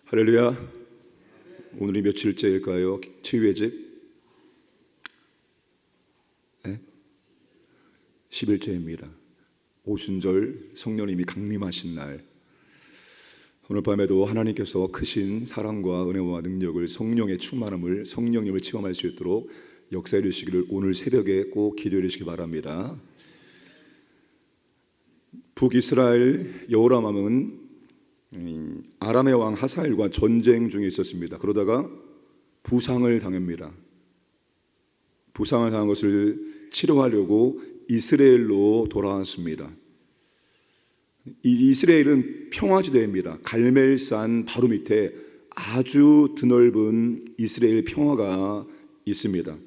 할렐루야. 오늘이 며칠째일까요? 치유의 집? 네? 10일째입니다. 오순절 성령님이 강림하신 날. 오늘 밤에도 하나님께서 크신 사랑과 은혜와 능력을, 성령의 충만함을, 성령님을 체험할 수 있도록 역사해 주시기를 오늘 새벽에 꼭 기도해 주시기 바랍니다. 북이스라엘 여호람 왕은 아람의 왕 하사엘과 전쟁 중에 있었습니다. 그러다가 부상을 당합니다. 부상을 당한 것을 치료하려고 이스라엘로 돌아왔습니다. 이 이스라엘은 평화지대입니다. 갈멜산 바로 밑에 아주 드넓은 이스라엘 평화가 있습니다.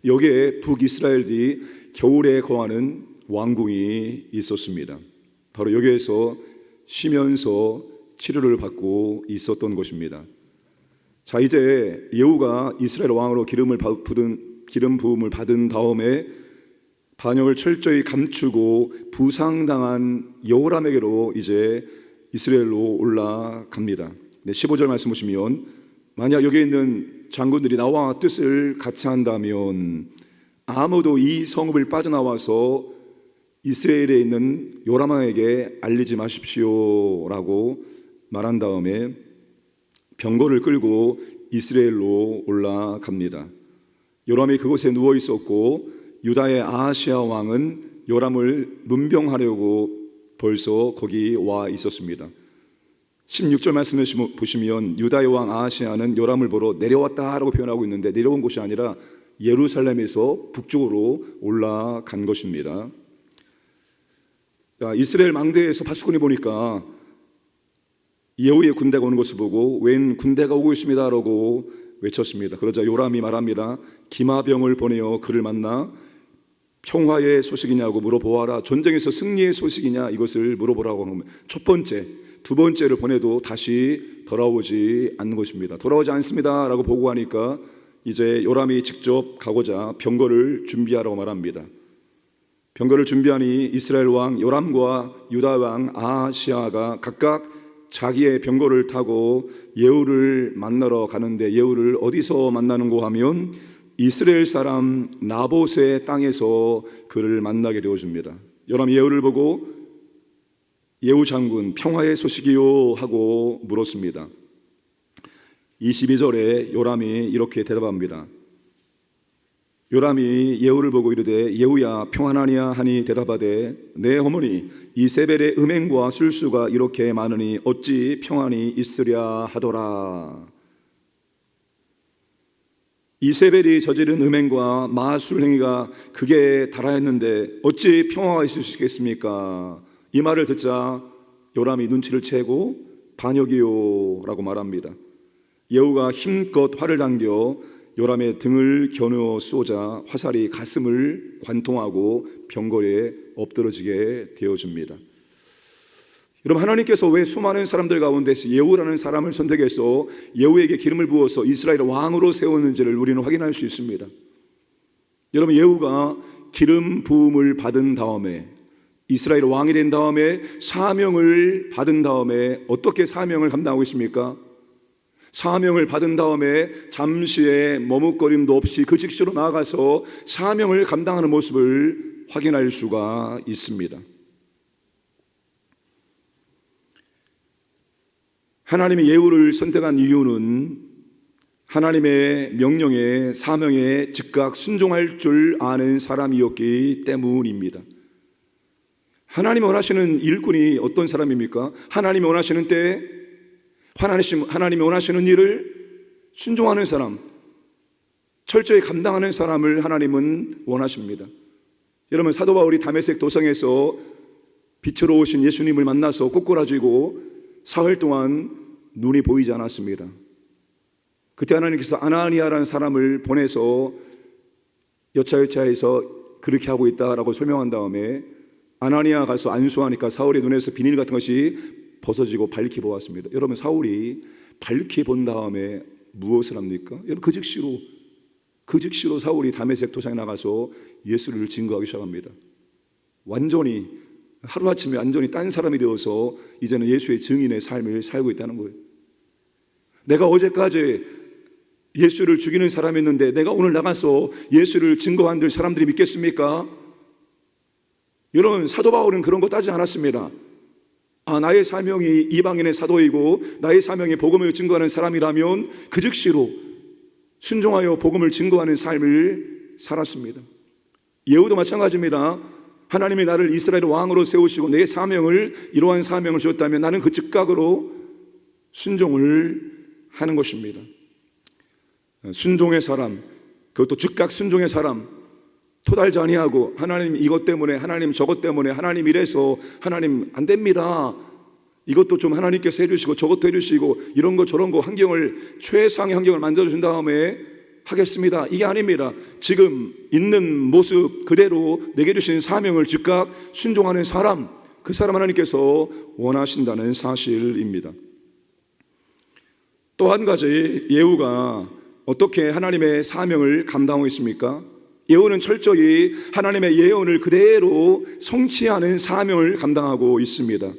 여기에 북이스라엘이 겨울에 거하는 왕궁이 있었습니다. 바로 여기에서 쉬면서 치료를 받고 있었던 것입니다. 자, 이제 예후가 이스라엘 왕으로 기름 부음을 받은 다음에 반역을 철저히 감추고 부상당한 여호람에게로 이제 이스라엘로 올라갑니다. 15절 말씀 보시면, 만약 여기 있는 장군들이 나와 뜻을 같이 한다면 아무도 이 성읍을 빠져나와서 이스라엘에 있는 요람 왕에게 알리지 마십시오 라고 말한 다음에 병거를 끌고 이스라엘로 올라갑니다. 요람이 그곳에 누워 있었고 유다의 아하시아 왕은 요람을 문병하려고 벌써 거기 와 있었습니다. 16절 말씀을 보시면 유다의 왕 아하시아는 요람을 보러 내려왔다라고 표현하고 있는데, 내려온 곳이 아니라 예루살렘에서 북쪽으로 올라간 것입니다. 이스라엘 망대에서 파수꾼이 보니까 예후의 군대가 오는 것을 보고 웬 군대가 오고 있습니다 라고 외쳤습니다. 그러자 요람이 말합니다. 기마병을 보내어 그를 만나 평화의 소식이냐고 물어보아라. 전쟁에서 승리의 소식이냐, 이것을 물어보라고 하는 겁니다. 첫 번째, 두 번째를 보내도 다시 돌아오지 않는 것입니다. 돌아오지 않습니다 라고 보고하니까 이제 요람이 직접 가고자 병거를 준비하라고 말합니다. 병거를 준비하니 이스라엘 왕 요람과 유다 왕 아하시아가 각각 자기의 병거를 타고 예후를 만나러 가는데, 예후를 어디서 만나는고 하면 이스라엘 사람 나봇의 땅에서 그를 만나게 되어줍니다. 요람이 예후를 보고 예후 장군, 평화의 소식이요 하고 물었습니다. 22절에 요람이 이렇게 대답합니다. 요람이 예후를 보고 이르되 예후야 평안하냐 하니 대답하되 내 어머니 이세벨의 음행과 술수가 이렇게 많으니 어찌 평안이 있으랴 하더라. 이세벨이 저지른 음행과 마술 행위가 극에 달하였는데 어찌 평화가 있을 수 있겠습니까? 이 말을 듣자 요람이 눈치를 채고 반역이요 라고 말합니다. 예후가 힘껏 활을 당겨 요람의 등을 겨누어 쏘자 화살이 가슴을 관통하고 병거리에 엎드러지게 되어줍니다. 여러분, 하나님께서 왜 수많은 사람들 가운데서 예후라는 사람을 선택해서 예후에게 기름을 부어서 이스라엘 왕으로 세웠는지를 우리는 확인할 수 있습니다. 여러분, 예후가 기름 부음을 받은 다음에, 이스라엘 왕이 된 다음에, 사명을 받은 다음에 어떻게 사명을 감당하고 있습니까? 사명을 받은 다음에 잠시의 머뭇거림도 없이 그 직시로 나아가서 사명을 감당하는 모습을 확인할 수가 있습니다. 하나님이 예후를 선택한 이유는 하나님의 명령에, 사명에 즉각 순종할 줄 아는 사람이었기 때문입니다. 하나님이 원하시는 일꾼이 어떤 사람입니까? 하나님이 원하시는 때에 하나님이 원하시는 일을 순종하는 사람, 철저히 감당하는 사람을 하나님은 원하십니다. 여러분, 사도 바울이 다메섹 도성에서 빛으로 오신 예수님을 만나서 꼬꾸라지고 사흘 동안 눈이 보이지 않았습니다. 그때 하나님께서 아나니아라는 사람을 보내서 여차여차해서 그렇게 하고 있다라고 설명한 다음에 아나니아 가서 안수하니까 사울의 눈에서 비닐 같은 것이 벗어지고 밝히 보았습니다. 여러분, 사울이 밝히 본 다음에 무엇을 합니까? 여러분, 그 즉시로 사울이 다메섹 도상에 나가서 예수를 증거하기 시작합니다. 완전히 하루아침에 완전히 딴 사람이 되어서 이제는 예수의 증인의 삶을 살고 있다는 거예요. 내가 어제까지 예수를 죽이는 사람이었는데 내가 오늘 나가서 예수를 증거한들 사람들이 믿겠습니까? 여러분, 사도 바울은 그런 거 따지지 않았습니다. 나의 사명이 이방인의 사도이고 나의 사명이 복음을 증거하는 사람이라면 그 즉시로 순종하여 복음을 증거하는 삶을 살았습니다. 예후도 마찬가지입니다. 하나님이 나를 이스라엘 왕으로 세우시고 내 사명을, 이러한 사명을 주었다면 나는 그 즉각으로 순종을 하는 것입니다. 순종의 사람, 그것도 즉각 순종의 사람, 토달지 아니하고 하나님 이것 때문에, 하나님 저것 때문에, 하나님 이래서, 하나님 안 됩니다, 이것도 좀 하나님께서 해주시고 저것도 해주시고 이런 거 저런 거 환경을, 최상의 환경을 만들어준 다음에 하겠습니다, 이게 아닙니다. 지금 있는 모습 그대로 내게 주신 사명을 즉각 순종하는 사람, 그 사람 하나님께서 원하신다는 사실입니다. 또 한 가지, 예후가 어떻게 하나님의 사명을 감당하고 있습니까? 예후는 철저히 하나님의 예언을 그대로 성취하는 사명을 감당하고 있습니다.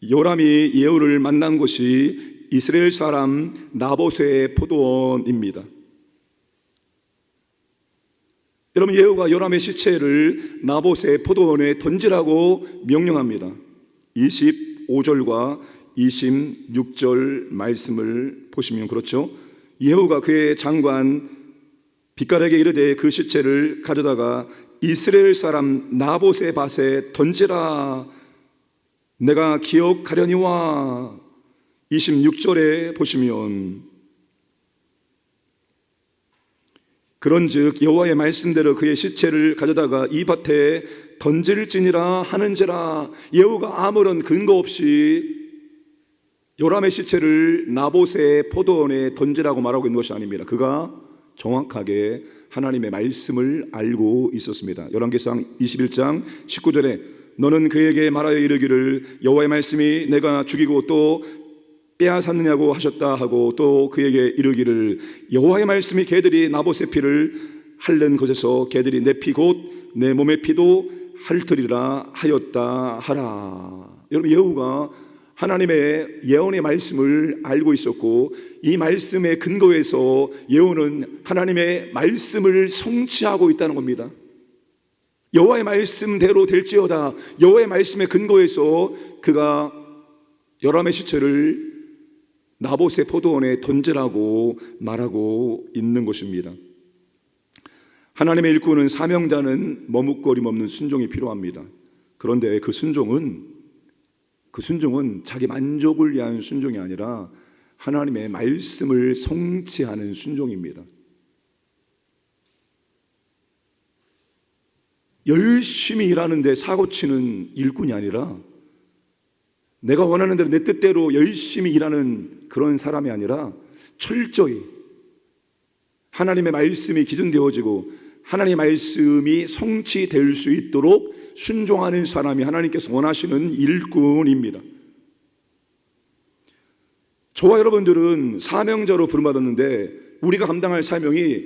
요람이 예후를 만난 곳이 이스라엘 사람 나봇의 포도원입니다. 여러분, 예후가 요람의 시체를 나봇의 포도원에 던지라고 명령합니다. 25절과 26절 말씀을 보시면 그렇죠. 예후가 그의 장관 빗갈에게 이르되 그 시체를 가져다가 이스라엘 사람 나봇의 밭에 던지라, 내가 기억하려니와. 26절에 보시면 그런즉 여호와의 말씀대로 그의 시체를 가져다가 이 밭에 던질지니라 하는지라. 예후가 아무런 근거 없이 요람의 시체를 나봇의 포도원에 던지라고 말하고 있는 것이 아닙니다. 그가 정확하게 하나님의 말씀을 알고 있었습니다. 열왕기상 21장 19절에 너는 그에게 말하여 이르기를 여호와의 말씀이 내가 죽이고 또 빼앗았느냐고 하셨다 하고, 또 그에게 이르기를 여호와의 말씀이 개들이 나봇의 피를 핥는 것에서 개들이 내 피 곧 내 몸의 피도 핥으리라 하였다 하라. 여러분, 예후가 하나님의 예언의 말씀을 알고 있었고 이 말씀의 근거에서 예후는 하나님의 말씀을 성취하고 있다는 겁니다. 여호와의 말씀대로 될지어다. 여호와의 말씀의 근거에서 그가 요람의 시체를 나봇의 포도원에 던지라고 말하고 있는 것입니다. 하나님의 일꾼은, 사명자는 머뭇거림 없는 순종이 필요합니다. 그런데 그 순종은 자기 만족을 위한 순종이 아니라 하나님의 말씀을 성취하는 순종입니다. 열심히 일하는데 사고치는 일꾼이 아니라, 내가 원하는 대로 내 뜻대로 열심히 일하는 그런 사람이 아니라 철저히 하나님의 말씀이 기준되어지고 하나님의 말씀이 성취될 수 있도록 순종하는 사람이 하나님께서 원하시는 일꾼입니다. 저와 여러분들은 사명자로 부름받았는데 우리가 감당할 사명이,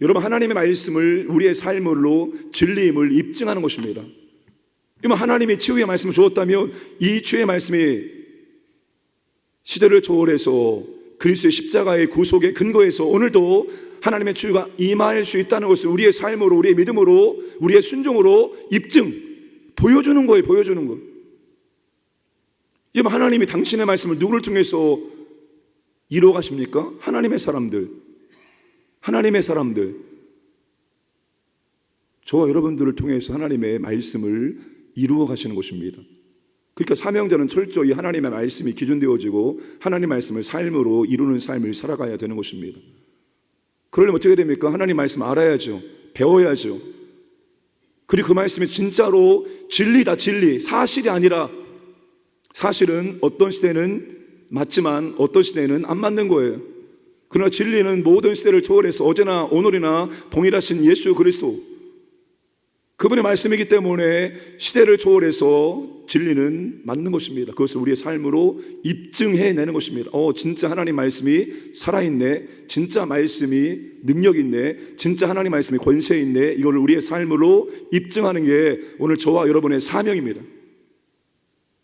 여러분, 하나님의 말씀을 우리의 삶으로 진리임을 입증하는 것입니다. 하나님이 치유의 말씀을 주었다면 이 치유의 말씀이 시대를 초월해서 그리스도의 십자가의 구속의 근거에서 오늘도 하나님의 치유가 임할 수 있다는 것을 우리의 삶으로, 우리의 믿음으로, 우리의 순종으로 보여주는 거예요. 보여주는 거. 하나님이 당신의 말씀을 누구를 통해서 이루어 가십니까? 하나님의 사람들. 저와 여러분들을 통해서 하나님의 말씀을 이루어 가시는 것입니다. 그러니까 사명자는 철저히 하나님의 말씀이 기준되어지고 하나님의 말씀을 삶으로 이루는 삶을 살아가야 되는 것입니다. 그러려면 어떻게 됩니까? 하나님 말씀 알아야죠. 배워야죠. 그리고 그 말씀이 진짜로 진리다, 진리, 사실이 아니라, 사실은 어떤 시대는 맞지만 어떤 시대는 안 맞는 거예요. 그러나 진리는 모든 시대를 초월해서 어제나 오늘이나 동일하신 예수 그리스도, 그분의 말씀이기 때문에 시대를 초월해서 진리는 맞는 것입니다. 그것을 우리의 삶으로 입증해내는 것입니다. 진짜 하나님 말씀이 살아있네, 진짜 말씀이 능력있네, 진짜 하나님 말씀이 권세있네, 이걸 우리의 삶으로 입증하는 게 오늘 저와 여러분의 사명입니다.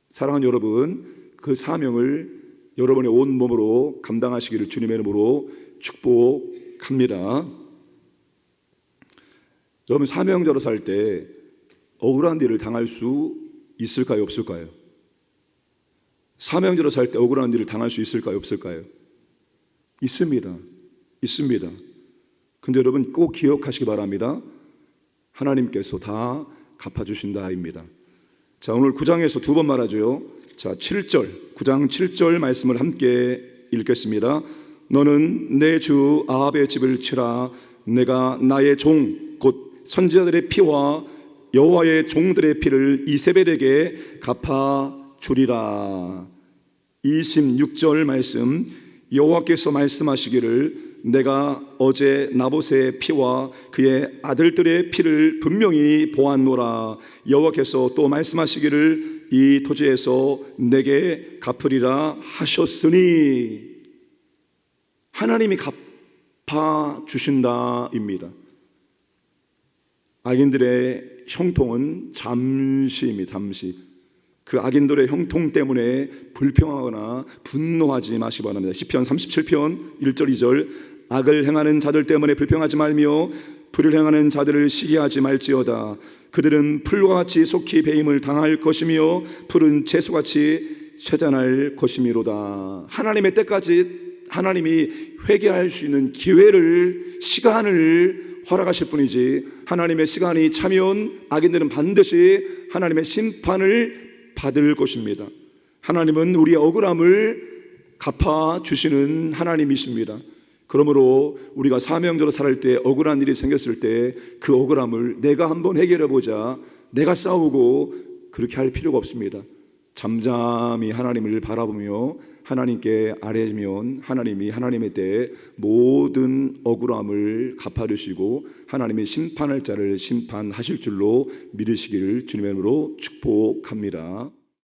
사랑하는 여러분, 그 사명을 여러분의 온 몸으로 감당하시기를 주님의 이름으로 축복합니다. 여러분, 사명자로 살 때 억울한 일을 당할 수 있을까요, 없을까요? 사명자로 살 때 억울한 일을 당할 수 있을까요, 없을까요? 있습니다. 있습니다. 근데 여러분 꼭 기억하시기 바랍니다. 하나님께서 다 갚아주신다입니다. 자, 오늘 9장에서 두 번 말하죠. 자, 7절, 9장 7절 말씀을 함께 읽겠습니다. 너는 내 주 아합의 집을 치라. 내가 나의 종 곧 선지자들의 피와 여호와의 종들의 피를 이세벨에게 갚아주리라. 26절 말씀, 여호와께서 말씀하시기를 내가 어제 나봇의 피와 그의 아들들의 피를 분명히 보았노라. 여호와께서 또 말씀하시기를 이 토지에서 내게 갚으리라 하셨으니, 하나님이 갚아주신다입니다. 악인들의 형통은 잠시입니다. 잠시. 그 악인들의 형통 때문에 불평하거나 분노하지 마시기 바랍니다. 시편 37편 1절 2절, 악을 행하는 자들 때문에 불평하지 말며 불을 행하는 자들을 시기하지 말지어다. 그들은 풀과 같이 속히 배임을 당할 것이며 푸른 채소같이 쇠잔할 것이미로다. 하나님의 때까지 하나님이 회개할 수 있는 기회를, 시간을 허락하실 뿐이지, 하나님의 시간이 차면 악인들은 반드시 하나님의 심판을 받을 것입니다. 하나님은 우리의 억울함을 갚아주시는 하나님이십니다. 그러므로 우리가 사명자로 살을 때 억울한 일이 생겼을 때 그 억울함을 내가 한번 해결해보자, 내가 싸우고 그렇게 할 필요가 없습니다. 잠잠히 하나님을 바라보며 하나님께 아뢰면 하나님이 하나님의 때에 모든 억울함을 갚아주시고 하나님의 심판할 자를 심판하실 줄로 믿으시기를 주님의 이름으로 축복합니다.